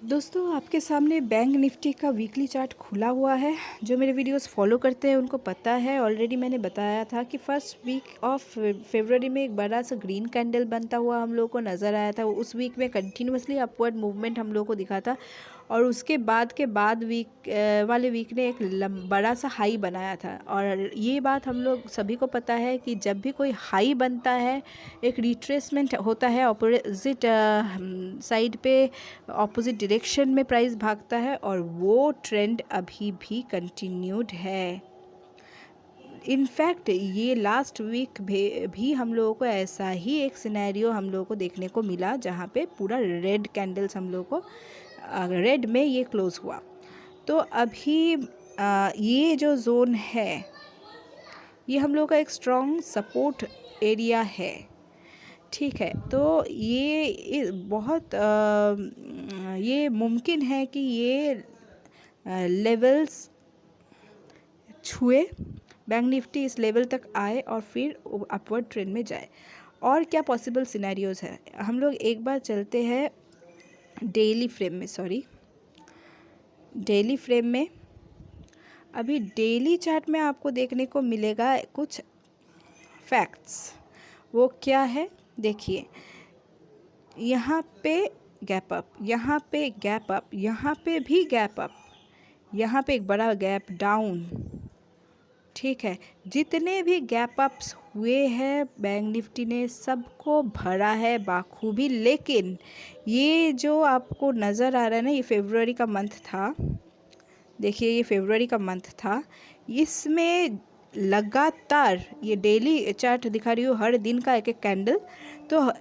दोस्तों आपके सामने बैंक निफ्टी का वीकली चार्ट खुला हुआ है। जो मेरे वीडियोस फॉलो करते हैं उनको पता है, ऑलरेडी मैंने बताया था कि फर्स्ट वीक ऑफ फरवरी में एक बड़ा सा ग्रीन कैंडल बनता हुआ हम लोग को नज़र आया था। उस वीक में कंटिन्यूसली अपवर्ड मूवमेंट हम लोग को दिखा था और उसके बाद वीक वाले वीक ने एक बड़ा सा हाई बनाया था। और ये बात हम लोग सभी को पता है कि जब भी कोई हाई बनता है एक रिट्रेसमेंट होता है, अपोजिट साइड पे ऑपोजिट डायरेक्शन में प्राइस भागता है और वो ट्रेंड अभी भी कंटिन्यूड है। इनफैक्ट ये लास्ट वीक भी हम लोगों को ऐसा ही एक सिनेरियो हम लोगों को देखने को मिला, जहाँ पे पूरा रेड कैंडल्स हम लोगों को रेड में ये क्लोज हुआ। तो अभी ये जो जोन है ये हम लोगों का एक स्ट्रॉन्ग सपोर्ट एरिया है। ठीक है, तो ये बहुत ये मुमकिन है कि ये लेवल्स छुए, बैंक निफ्टी इस लेवल तक आए और फिर अपवर्ड ट्रेंड में जाए। और क्या पॉसिबल सिनेरियोज है, हम लोग एक बार चलते हैं डेली फ्रेम में। अभी डेली चार्ट में आपको देखने को मिलेगा कुछ फैक्ट्स। वो क्या है देखिए, यहाँ पे गैप अप, यहाँ पे गैप अप, यहाँ पे भी गैप अप, यहाँ पे एक बड़ा गैप डाउन। ठीक है, जितने भी गैप अप्स हुए हैं बैंक निफ्टी ने सबको भरा है बाखूबी। लेकिन ये जो आपको नज़र आ रहा है ना, ये फरवरी का मंथ था, देखिए ये फरवरी का मंथ था, इसमें लगातार ये डेली चार्ट दिखा रही हूँ, हर दिन का एक एक कैंडल। तो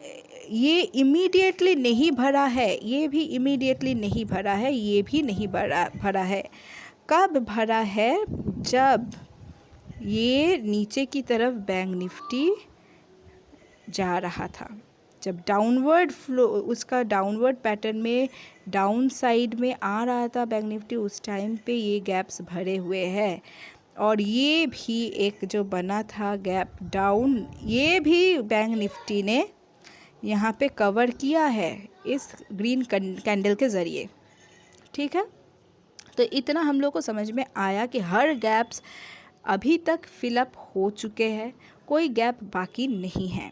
ये इमीडिएटली नहीं भरा है, ये भी इमीडिएटली नहीं भरा है, ये भी नहीं भरा है। कब भरा है? जब ये नीचे की तरफ बैंक निफ्टी जा रहा था, जब डाउनवर्ड फ्लो, उसका डाउनवर्ड पैटर्न में डाउन साइड में आ रहा था बैंक निफ्टी, उस टाइम पे ये गैप्स भरे हुए हैं। और ये भी एक जो बना था गैप डाउन, ये भी बैंक निफ्टी ने यहाँ पे कवर किया है इस ग्रीन कैंडल के ज़रिए। ठीक है, तो इतना हम लोग को समझ में आया कि हर गैप्स अभी तक फिलअप हो चुके हैं, कोई गैप बाकी नहीं है।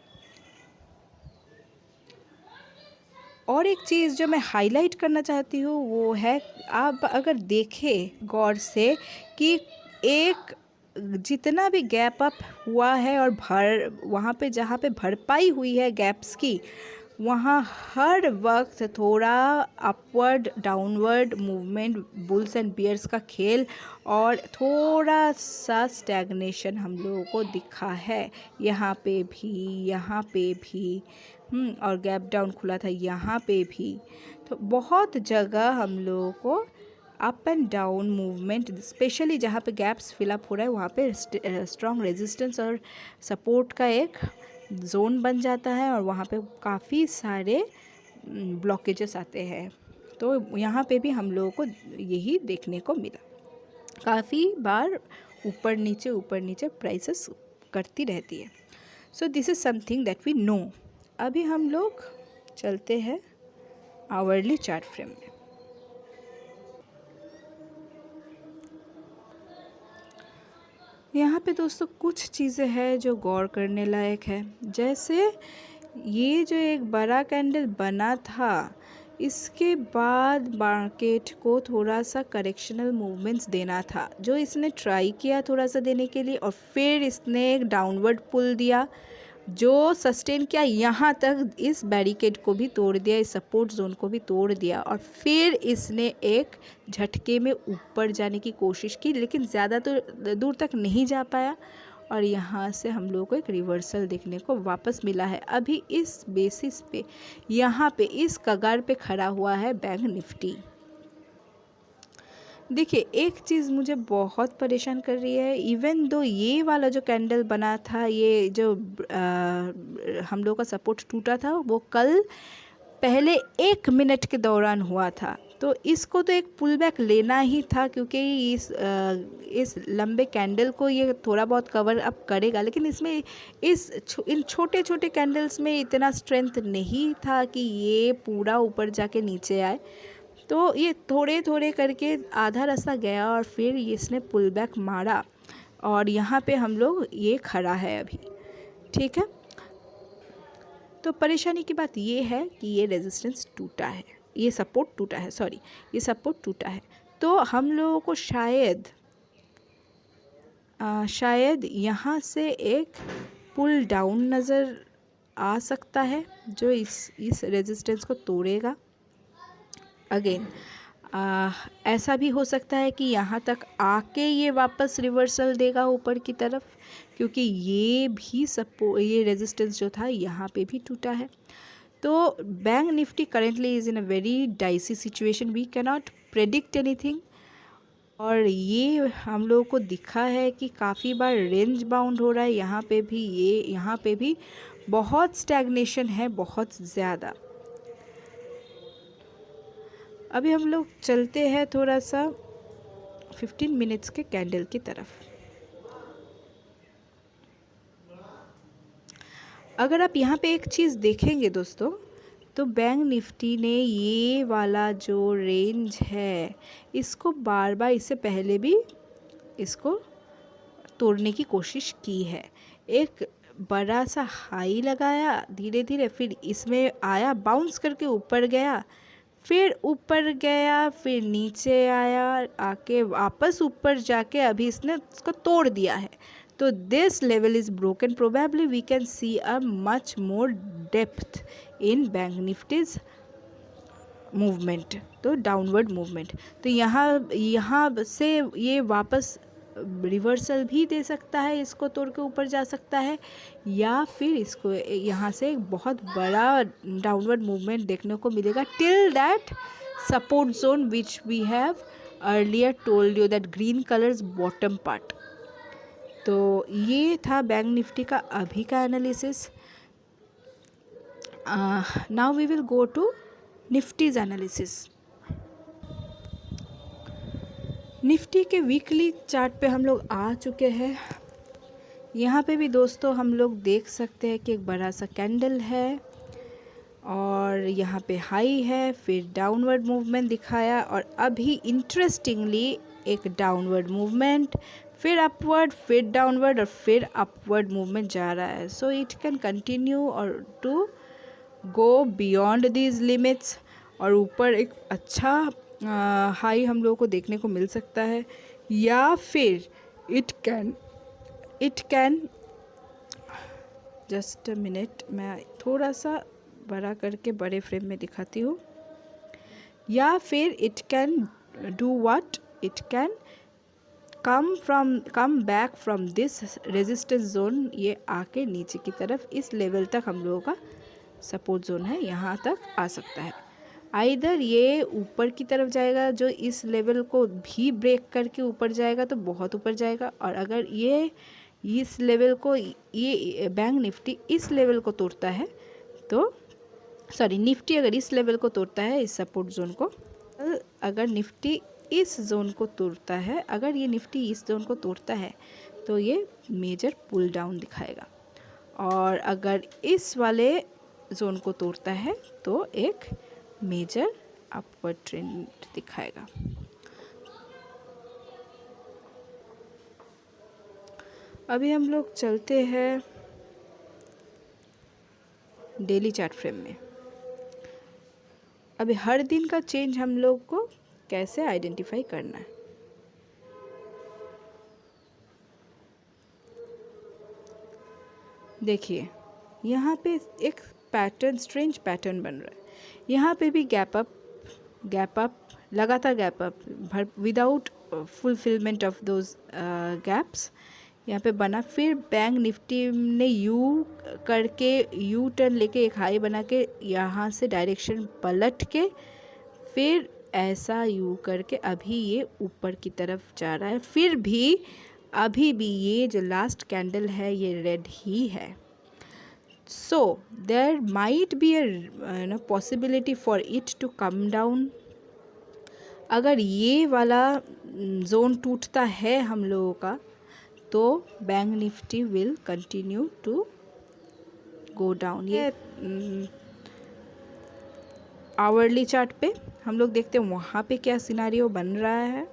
और एक चीज़ जो मैं हाईलाइट करना चाहती हूँ वो है, आप अगर देखें गौर से कि एक जितना भी गैप अप हुआ है और वहाँ पे जहाँ पे भरपाई हुई है गैप्स की, वहाँ हर वक्त थोड़ा upward downward movement, bulls and bears का खेल और थोड़ा सा स्टैग्नेशन हम लोगों को दिखा है। यहाँ पे भी और गैप डाउन खुला था यहाँ पे भी। तो बहुत जगह हम लोगों को up and down movement, specially जहाँ पे गैप्स फिलअप हो रहा है वहाँ पे स्ट्रॉन्ग रेजिस्टेंस और सपोर्ट का एक जोन बन जाता है और वहाँ पे काफ़ी सारे ब्लॉकेजेस आते हैं। तो यहाँ पे भी हम लोगों को यही देखने को मिला, काफ़ी बार ऊपर नीचे प्राइसेस करती रहती है। So this is something that we know. अभी हम लोग चलते हैं आवरली चार्ट फ्रेम में। यहाँ पे दोस्तों कुछ चीज़ें हैं जो गौर करने लायक है। जैसे ये जो एक बड़ा कैंडल बना था, इसके बाद मार्केट को थोड़ा सा करेक्शनल मूवमेंट्स देना था, जो इसने ट्राई किया थोड़ा सा देने के लिए, और फिर इसने एक डाउनवर्ड पुल दिया जो सस्टेन किया यहाँ तक, इस बैरिकेड को भी तोड़ दिया, इस सपोर्ट जोन को भी तोड़ दिया, और फिर इसने एक झटके में ऊपर जाने की कोशिश की, लेकिन ज़्यादा तो दूर तक नहीं जा पाया और यहाँ से हम लोगों को एक रिवर्सल देखने को वापस मिला है। अभी इस बेसिस पे यहाँ पे इस कगार पे खड़ा हुआ है बैंक निफ्टी। देखिए एक चीज़ मुझे बहुत परेशान कर रही है, इवन दो ये वाला जो कैंडल बना था, ये जो हम लोग का सपोर्ट टूटा था, वो कल पहले 1 मिनट के दौरान हुआ था, तो इसको तो एक पुल बैक लेना ही था, क्योंकि इस लंबे कैंडल को ये थोड़ा बहुत कवर अप करेगा, लेकिन इसमें इन छोटे छोटे कैंडल्स में इतना स्ट्रेंथ नहीं था कि ये पूरा ऊपर जाके नीचे आए। तो ये थोड़े थोड़े करके आधा रास्ता गया और फिर इसने पुल बैक मारा और यहाँ पे हम लोग ये खड़ा है अभी, ठीक है। तो परेशानी की बात ये है कि ये रेजिस्टेंस टूटा है, ये सपोर्ट टूटा है, सॉरी ये सपोर्ट टूटा है। तो हम लोगों को शायद यहाँ से एक पुल डाउन नज़र आ सकता है जो इस रेजिस्टेंस को तोड़ेगा। अगेन ऐसा भी हो सकता है कि यहाँ तक आके ये वापस रिवर्सल देगा ऊपर की तरफ, क्योंकि ये रेजिस्टेंस जो था यहाँ पे भी टूटा है। तो bank Nifty currently is in a very dicey situation, we cannot predict anything. और ये हम लोगों को दिखा है कि काफ़ी बार रेंज बाउंड हो रहा है, यहाँ पे भी बहुत स्टैग्नेशन है, बहुत ज़्यादा। अभी हम लोग चलते हैं थोड़ा सा 15 मिनट्स के कैंडल की तरफ। अगर आप यहाँ पे एक चीज़ देखेंगे दोस्तों, तो बैंक निफ्टी ने ये वाला जो रेंज है इसको बार बार इससे पहले भी इसको तोड़ने की कोशिश की है। एक बड़ा सा हाई लगाया धीरे धीरे, फिर इसमें आया, बाउंस करके ऊपर गया, फिर ऊपर गया, फिर नीचे आया, आके वापस ऊपर जाके अभी इसने उसको तोड़ दिया है। तो this level is broken, probably we can see a much more depth in bank Nifty's movement, तो डाउनवर्ड मूवमेंट। तो यहाँ से ये वापस रिवर्सल भी दे सकता है, इसको तोड़ के ऊपर जा सकता है, या फिर इसको यहाँ से एक बहुत बड़ा डाउनवर्ड मूवमेंट देखने को मिलेगा till that support zone which we have earlier told you, that green colours bottom part. तो ये था बैंक निफ्टी का अभी का analysis. Now we will go to Nifty's analysis. Nifty के वीकली चार्ट पे हम लोग आ चुके हैं। यहाँ पे भी दोस्तों हम लोग देख सकते हैं कि एक बड़ा सा कैंडल है और यहाँ पे हाई है, फिर डाउनवर्ड मूवमेंट दिखाया और अभी इंटरेस्टिंगली एक डाउनवर्ड मूवमेंट, फिर अपवर्ड, फिर डाउनवर्ड और फिर अपवर्ड मूवमेंट जा रहा है। सो इट कैन कंटिन्यू और to go beyond these limits, और ऊपर एक अच्छा हाई हम लोगों को देखने को मिल सकता है, या फिर it can just a minute, मैं थोड़ा सा बड़ा करके बड़े फ्रेम में दिखाती हूँ, या फिर it can do what, it can come back from this resistance zone, ये आके नीचे की तरफ इस लेवल तक हम लोगों का सपोर्ट जोन है, यहाँ तक आ सकता है। आइदर ये ऊपर की तरफ जाएगा जो इस लेवल को भी ब्रेक करके ऊपर जाएगा तो बहुत ऊपर जाएगा, और अगर ये इस लेवल को, ये बैंक निफ्टी इस लेवल को तोड़ता है तो निफ्टी अगर इस लेवल को तोड़ता है, इस सपोर्ट जोन को, अगर निफ्टी इस जोन को तोड़ता है, अगर ये निफ्टी इस जोन को तोड़ता है तो ये मेजर पुल डाउन दिखाएगा, और अगर इस वाले जोन को तोड़ता है तो एक मेजर अपवर्ड ट्रेंड दिखाएगा। अभी हम लोग चलते हैं डेली चार्ट फ्रेम में। अभी हर दिन का चेंज हम लोग को कैसे आइडेंटिफाई करना है। देखिए यहाँ पे एक पैटर्न, स्ट्रेंज पैटर्न बन रहा है। यहाँ पे भी गैप अप, लगातार gap up without fulfilment of those gaps यहाँ पे बना। फिर बैंक निफ्टी ने यू टर्न लेके एक हाई बना के यहाँ से डायरेक्शन पलट के फिर ऐसा यू करके अभी ये ऊपर की तरफ जा रहा है। फिर भी अभी भी ये जो लास्ट कैंडल है ये रेड ही है। So there might be a possibility for it to come down। अगर ये वाला जोन टूटता है हम लोगों का तो bank Nifty will continue to go down. ये आवरली चार्ट पे हम लोग देखते हैं वहाँ पे क्या सिनारियो बन रहा है।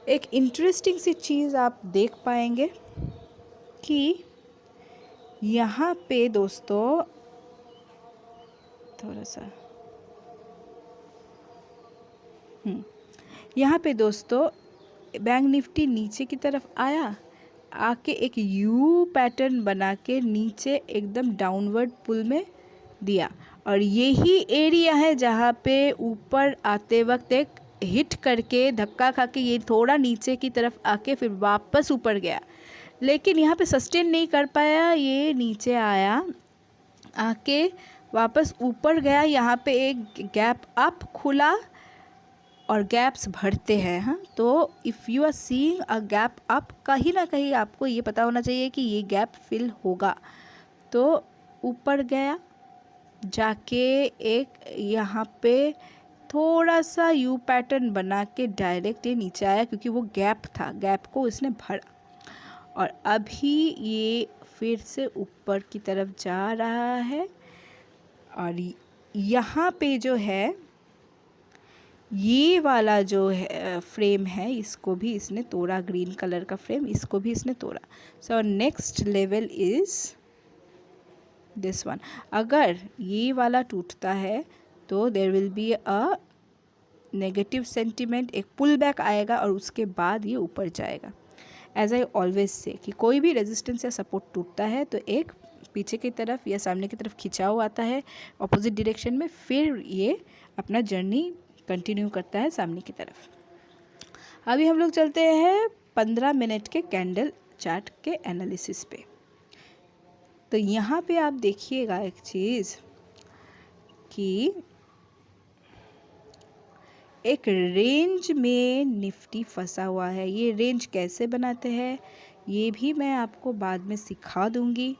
एक इंटरेस्टिंग सी चीज़ आप देख पाएंगे कि यहाँ पे दोस्तों थोड़ा सा यहाँ पे दोस्तों बैंक निफ्टी नीचे की तरफ आया, आके एक यू पैटर्न बना के नीचे एकदम डाउनवर्ड पुल में दिया, और यही एरिया है जहाँ पे ऊपर आते वक्त एक हिट करके धक्का खा के ये थोड़ा नीचे की तरफ आके फिर वापस ऊपर गया, लेकिन यहाँ पे सस्टेन नहीं कर पाया, ये नीचे आया, आके वापस ऊपर गया। यहाँ पे एक गैप अप खुला और गैप्स भरते हैं। हाँ, तो if you are seeing a gap up, कहीं ना कहीं आपको ये पता होना चाहिए कि ये गैप फिल होगा। तो ऊपर गया, जाके एक यहाँ पे थोड़ा सा यू पैटर्न बना के डायरेक्ट ये नीचे आया, क्योंकि वो गैप था, गैप को इसने भरा, और अभी ये फिर से ऊपर की तरफ जा रहा है। और यहाँ पे जो है ये वाला जो है फ्रेम है, इसको भी इसने तोड़ा, ग्रीन कलर का फ्रेम, इसको भी इसने तोड़ा। So next level is this one. अगर ये वाला टूटता है तो there will be a negative sentiment, एक पुल बैक आएगा और उसके बाद ये ऊपर जाएगा। एज आई ऑलवेज से कि कोई भी रेजिस्टेंस या सपोर्ट टूटता है तो एक पीछे की तरफ या सामने की तरफ खिंचाव आता है ऑपोजिट डायरेक्शन में, फिर ये अपना जर्नी कंटिन्यू करता है सामने की तरफ। अभी हम लोग चलते हैं 15 मिनट के कैंडल चार्ट के एनालिसिस पे। तो यहाँ पे आप देखिएगा एक चीज़ कि एक रेंज में निफ्टी फंसा हुआ है। ये रेंज कैसे बनाते हैं ये भी मैं आपको बाद में सिखा दूँगी।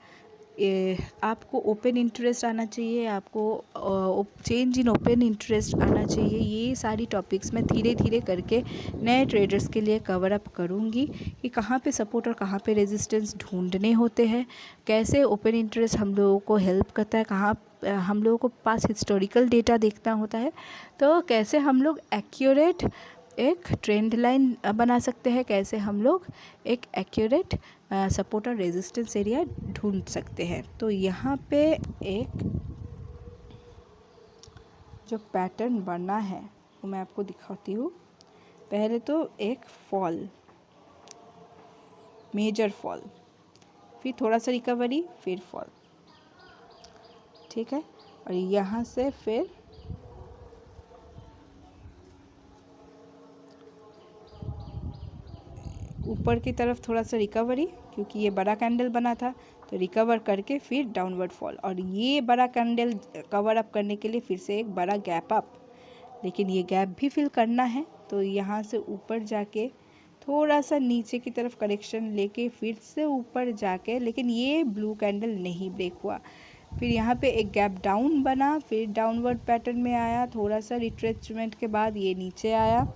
आपको ओपन इंटरेस्ट आना चाहिए, आपको चेंज इन ओपन इंटरेस्ट आना चाहिए। ये सारी टॉपिक्स मैं धीरे धीरे करके नए ट्रेडर्स के लिए कवर अप करूँगी कि कहाँ पे सपोर्ट और कहाँ पे रेजिस्टेंस ढूंढने होते हैं, कैसे ओपन इंटरेस्ट हम लोगों को हेल्प करता है, कहाँ हम लोगों को पास हिस्टोरिकल डेटा देखना होता है, तो कैसे हम लोग एक्यूरेट एक ट्रेंड लाइन बना सकते हैं, कैसे हम लोग एक एक्यूरेट सपोर्ट और रेजिस्टेंस एरिया ढूंढ सकते हैं। तो यहाँ पे एक जो पैटर्न बना है वो मैं आपको दिखाती हूँ। पहले तो एक फॉल, मेजर फॉल, फिर थोड़ा सा रिकवरी, फिर फॉल, ठीक है। और यहाँ से फिर ऊपर की तरफ थोड़ा सा रिकवरी, क्योंकि ये बड़ा कैंडल बना था तो रिकवर करके फिर डाउनवर्ड फॉल, और ये बड़ा कैंडल कवर अप करने के लिए फिर से एक बड़ा गैप अप, लेकिन ये गैप भी फिल करना है। तो यहाँ से ऊपर जाके थोड़ा सा नीचे की तरफ करेक्शन लेके फिर से ऊपर जाके, लेकिन ये ब्लू कैंडल नहीं ब्रेक हुआ। फिर यहाँ पे एक गैप डाउन बना, फिर डाउनवर्ड पैटर्न में आया, थोड़ा सा रिट्रेचमेंट के बाद ये नीचे आया,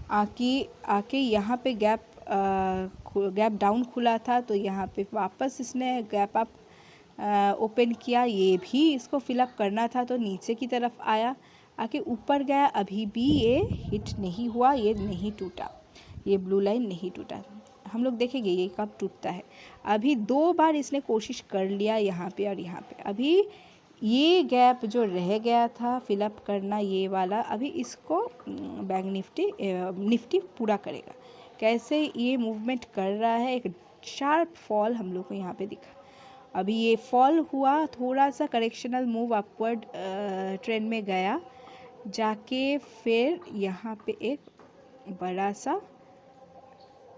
आके यहाँ पे गैप डाउन खुला था तो यहाँ पे वापस इसने गैप अप ओपन किया, ये भी इसको फिलअप करना था तो नीचे की तरफ आया, आके ऊपर गया, अभी भी ये हिट नहीं हुआ, ये नहीं टूटा, ये ब्लू लाइन नहीं टूटा। हम लोग देखेंगे ये कब टूटता है। अभी 2 बार इसने कोशिश कर लिया यहाँ पे और यहाँ पे, अभी ये गैप जो रह गया था फिलअप करना ये वाला, अभी इसको बैंक निफ्टी पूरा करेगा। कैसे ये मूवमेंट कर रहा है, एक शार्प फॉल हम लोग को यहाँ पे दिखा। अभी ये फॉल हुआ, थोड़ा सा करेक्शनल मूव अपवर्ड ट्रेंड में गया, जाके फिर यहाँ पे एक बड़ा सा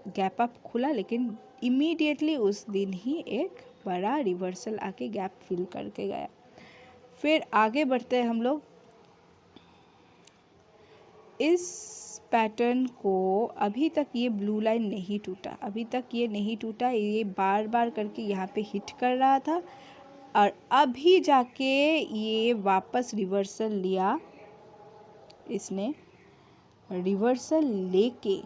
गैप अप खुला, लेकिन इमीडिएटली उस दिन ही एक बड़ा रिवर्सल आके गैप फिल करके गया। फिर आगे बढ़ते हैं हम लोग। इस पैटर्न को अभी तक ये ब्लू लाइन नहीं टूटा, अभी तक ये नहीं टूटा, ये बार बार करके यहाँ पे हिट कर रहा था और अभी जाके ये वापस रिवर्सल लिया, इसने रिवर्सल लेके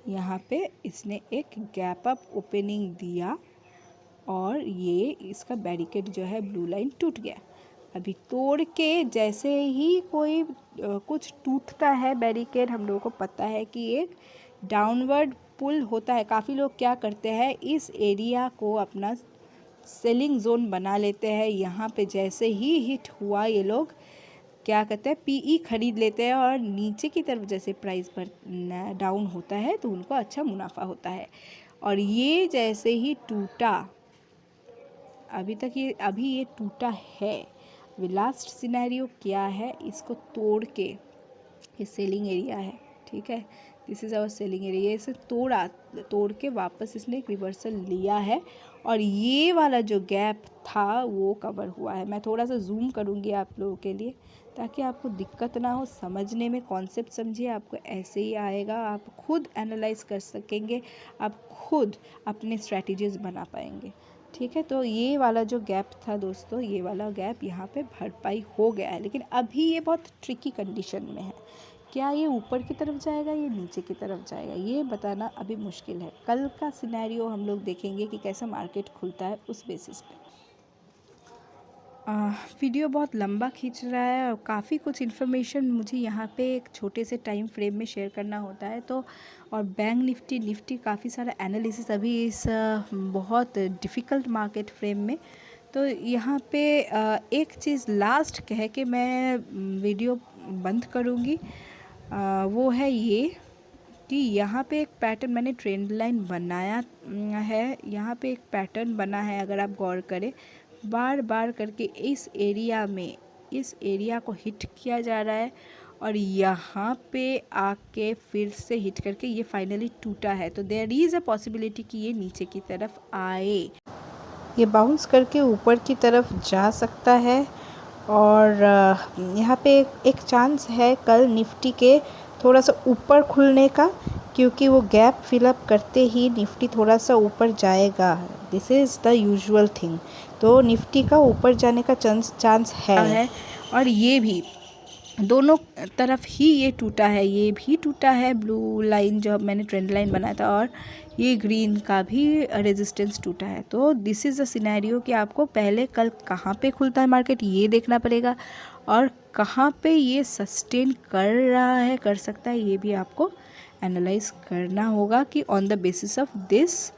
यहाँ पे इसने एक गैप अप ओपनिंग दिया और ये इसका बैरिकेड जो है ब्लू लाइन टूट गया। अभी तोड़ के जैसे ही कोई कुछ टूटता है बैरिकेड, हम लोगों को पता है कि एक डाउनवर्ड पुल होता है। काफ़ी लोग क्या करते हैं, इस एरिया को अपना सेलिंग जोन बना लेते हैं। यहाँ पे जैसे ही हिट हुआ ये लोग क्या कहते हैं, पीई खरीद लेते हैं और नीचे की तरफ जैसे प्राइस पर डाउन होता है तो उनको अच्छा मुनाफा होता है। और ये जैसे ही टूटा, अभी ये टूटा है। लास्ट सिनेरियो क्या है, इसको तोड़ के, ये सेलिंग एरिया है, ठीक है, this is our selling area. इसे तोड़ के वापस इसने एक रिवर्सल लिया है और ये वाला जो गैप था वो कवर हुआ है। मैं थोड़ा सा जूम करूँगी आप लोगों के लिए ताकि आपको दिक्कत ना हो समझने में। कॉन्सेप्ट समझिए, आपको ऐसे ही आएगा, आप खुद एनालाइज कर सकेंगे, आप खुद अपने स्ट्रैटेजीज बना पाएंगे, ठीक है। तो ये वाला जो गैप था दोस्तों, ये वाला गैप यहाँ पे भरपाई हो गया है, लेकिन अभी ये बहुत ट्रिकी कंडीशन में है। क्या ये ऊपर की तरफ जाएगा, ये नीचे की तरफ जाएगा, ये बताना अभी मुश्किल है। कल का सिनेरियो हम लोग देखेंगे कि कैसा मार्केट खुलता है उस बेसिस पे। वीडियो बहुत लंबा खींच रहा है और काफ़ी कुछ इन्फॉर्मेशन मुझे यहाँ पे एक छोटे से टाइम फ्रेम में शेयर करना होता है। तो और बैंक निफ्टी काफ़ी सारा एनालिसिस अभी इस बहुत डिफ़िकल्ट मार्केट फ्रेम में। तो यहाँ पे एक चीज़ लास्ट कह के मैं वीडियो बंद करूँगी, वो है ये कि यहाँ पे एक पैटर्न मैंने ट्रेंड लाइन बनाया है। यहाँ पे एक पैटर्न बना है, अगर आप गौर करें, बार बार करके इस एरिया को हिट किया जा रहा है और यहाँ पे आके फिर से हिट करके ये फाइनली टूटा है। तो देयर इज़ अ पॉसिबिलिटी कि ये नीचे की तरफ आए, ये बाउंस करके ऊपर की तरफ जा सकता है। और यहाँ पे एक चांस है कल निफ्टी के थोड़ा सा ऊपर खुलने का, क्योंकि वो गैप फिलअप करते ही निफ्टी थोड़ा सा ऊपर जाएगा। This is the usual thing. तो निफ्टी का ऊपर जाने का चांस है। और ये भी दोनों तरफ ही ये टूटा है, ये भी टूटा है ब्लू लाइन जो मैंने ट्रेंड लाइन बनाया था, और ये ग्रीन का भी रेजिस्टेंस टूटा है। तो दिस इज़ अ सिनेरियो कि आपको पहले कल कहाँ पे खुलता है मार्केट ये देखना पड़ेगा और कहाँ पे ये सस्टेन कर रहा है, कर सकता है, ये भी आपको एनालाइज करना होगा कि on the basis of this